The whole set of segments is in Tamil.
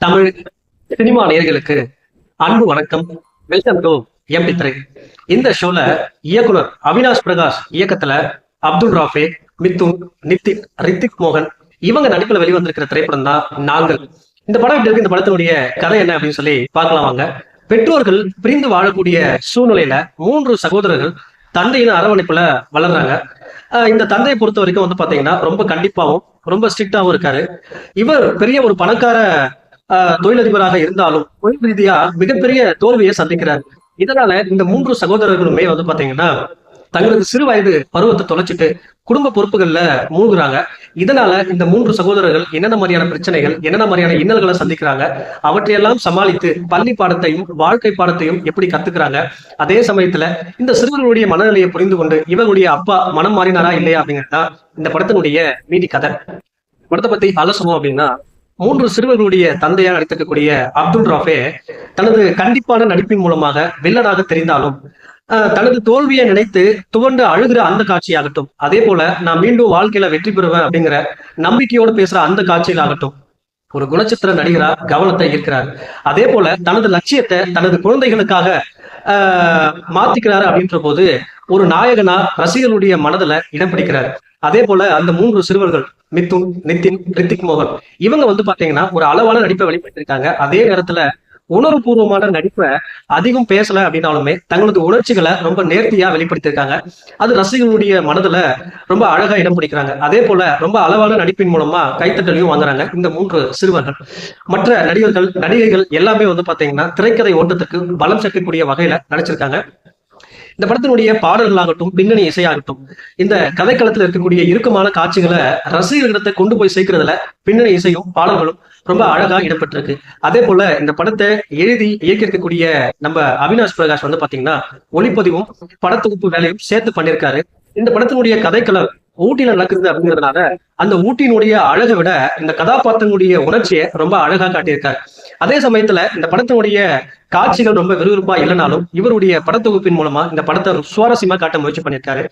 தமிழ் சினிமா நேயர்களுக்கு அன்பு வணக்கம். வெல்கம் டு எம்டி திரை. இந்த ஷோல இயக்குனர் அவினாஷ் பிரகாஷ் இயக்கத்துல அப்துல் ராஃபே, மிதுன், நிதின், ரித்திக் மோகன் இவங்க நடிப்புல வெளிவந்திருக்கிற திரைப்படம் தான் நாங்கள். இந்த படம் எப்படி இருக்கு, இந்த படத்தினுடைய கதை என்ன அப்படின்னு சொல்லி பார்க்கலாம் வாங்க. பெற்றோர்கள் பிரிந்து வாழக்கூடிய சூழ்நிலையில 3 சகோதரர்கள் தந்தையின் அரவணைப்புல வளர்றாங்க. இந்த தந்தையை பொறுத்த வரைக்கும் வந்து பாத்தீங்கன்னா ரொம்ப கண்டிப்பாவும் ரொம்ப ஸ்ட்ரிக்டாவும் இருக்காரு. இவர் பெரிய ஒரு பணக்கார தொழிலதிபராக இருந்தாலும் தொழில் ரீதியா மிகப்பெரிய தோல்வியை சந்திக்கிறார். இதனால இந்த 3 சகோதரர்களுமே வந்து பாத்தீங்கன்னா தங்களுக்கு சிறு வயது பருவத்தை தொலைச்சிட்டு குடும்ப பொறுப்புகள்ல மூழ்குறாங்க. இதனால இந்த 3 சகோதரர்கள் என்னென்ன மாதிரியான பிரச்சனைகள், என்னென்ன மாதிரியான இன்னல்களை சந்திக்கிறாங்க, அவற்றையெல்லாம் சமாளித்து பள்ளி பாடத்தையும் வாழ்க்கை பாடத்தையும் எப்படி கத்துக்கிறாங்க. அதே சமயத்துல இந்த சிறுவர்களுடைய மனநிலையை புரிந்து கொண்டு இவர்களுடைய அப்பா மனம் மாறினாரா இல்லையா அப்படிங்கிறதா இந்த படத்தினுடைய மீதி கதை. படத்தை பத்தி அலசுவோம் அப்படின்னா, 3 சிறுவர்களுடைய தந்தையாக நடித்திருக்கக்கூடிய அப்துல் ராஃபே தனது கண்டிப்பான நடிப்பின் மூலமாக வில்லனாக தெரிந்தாலும் தனது தோல்வியை நினைத்து துவண்டு அழுகிற அந்த காட்சியாகட்டும், அதே போல நான் மீண்டும் வாழ்க்கையில வெற்றி பெறுவேன் அப்படிங்கிற நம்பிக்கையோடு பேசுற அந்த காட்சியிலாகட்டும் ஒரு குணச்சித்திர நடிகரா கவனத்தை ஈர்க்கிறார். அதே போல தனது லட்சியத்தை தனது குழந்தைகளுக்காக மாத்திக்கிறாரு அப்படின்ற போது ஒரு நாயகனா ரசிகர்களுடைய மனதுல இடம் பிடிக்கிறார். அதே போல அந்த 3 சிறுவர்கள் மிதுன், நிதின், ரித்திக் மோகன் இவங்க வந்து பாத்தீங்கன்னா ஒரு அளவான நடிப்பை வெளிப்படுத்திருக்காங்க. அதே நேரத்துல உணர்வுபூர்வமான நடிப்பை அதிகம் பேசல அப்படின்னாலுமே தங்களது உணர்ச்சிகளை ரொம்ப நேர்த்தியா வெளிப்படுத்தியிருக்காங்க. அது ரசிகர்களுடைய மனதுல ரொம்ப அழகா இடம் பிடிக்கிறாங்க. அதே போல ரொம்ப அளவான நடிப்பின் மூலமா கைத்தட்டலையும் வாங்குறாங்க இந்த 3 சிறுவர்கள். மற்ற நடிகர்கள் நடிகைகள் எல்லாமே வந்து பாத்தீங்கன்னா திரைக்கதை ஓட்டத்துக்கு பலம் சேர்க்கக்கூடிய வகையில நடிச்சிருக்காங்க. இந்த படத்தினுடைய பாடல்களாகட்டும், பின்னணி இசையாகட்டும், இந்த கதைக்களத்துல இருக்கக்கூடிய இறுக்கமான காட்சிகளை ரசிகர்களிடத்தை கொண்டு போய் சேர்க்கிறதுல பின்னணி இசையும் பாடல்களும் ரொம்ப அழகா இடம்பெற்றிருக்கு. அதே போல இந்த படத்தை எழுதி இயக்கியிருக்கக்கூடிய நம்ம அவினாஷ் பிரகாஷ் வந்து பாத்தீங்கன்னா ஒளிப்பதிவும் படத்தொகுப்பு வேலையும் சேர்த்து பண்ணியிருக்காரு. இந்த படத்தினுடைய கதைக்களம் ஊட்டியில நடக்குது அப்படிங்கிறதுனால அந்த ஊட்டியினுடைய அழகை விட இந்த கதாபாத்திரங்களுடைய உணர்ச்சியை ரொம்ப அழகா காட்டியிருக்காரு. அதே சமயத்துல இந்த படத்தினுடைய காட்சிகள் ரொம்ப விறுவிறுப்பா இல்லைனாலும் இவருடைய படத்தொகுப்பின் மூலமா இந்த படத்தை சுவாரஸ்யமா காட்ட முயற்சி பண்ணியிருக்காரு.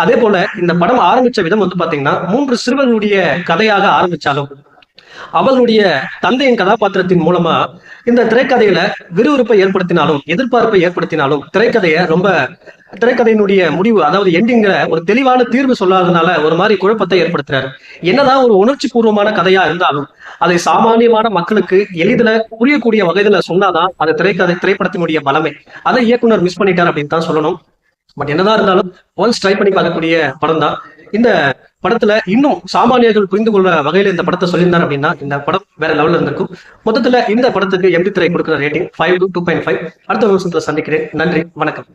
அதே போல இந்த படம் ஆரம்பிச்ச விதம் வந்து பாத்தீங்கன்னா 3 சிறுவர்களுடைய கதையாக ஆரம்பிச்சாலும் அவர்களுடைய தந்தையின் கதாபாத்திரத்தின் மூலமா இந்த திரைக்கதையில விறுவிறுப்பை ஏற்படுத்தினாலும் எதிர்பார்ப்பை ஏற்படுத்தினாலும் திரைக்கதையினுடைய முடிவு, அதாவது எண்டிங்கிற ஒரு தெளிவான தீர்வு சொல்லாததுனால ஒரு மாதிரி குழப்பத்தை ஏற்படுத்துறாரு. என்னதான் ஒரு உணர்ச்சி பூர்வமான கதையா இருந்தாலும் அதை சாமானியமான மக்களுக்கு எளிதில் புரியக்கூடிய வகையில சொன்னாதான் அது திரைப்படத்தினுடைய பலமே. அதை இயக்குனர் மிஸ் பண்ணிட்டார் அப்படின்னு தான் சொல்லணும். பட் என்னதான் இருந்தாலும் ஒன்ஸ் ட்ரை பண்ணி பார்க்கக்கூடிய படம் தான். இந்த படத்துல இன்னும் சாமானியர்கள் புரிந்து கொள்ள வகையில இந்த படத்தை சொல்லியிருந்தார் அப்படின்னா இந்த படம் வேற லெவல்ல இருந்திருக்கும். மொத்தத்துல இந்த படத்துக்கு எம்டி திரை கொடுக்கிற ரேட்டிங் 5 to 2.5. அடுத்த வருஷத்துல சந்திக்கிறேன். நன்றி, வணக்கம்.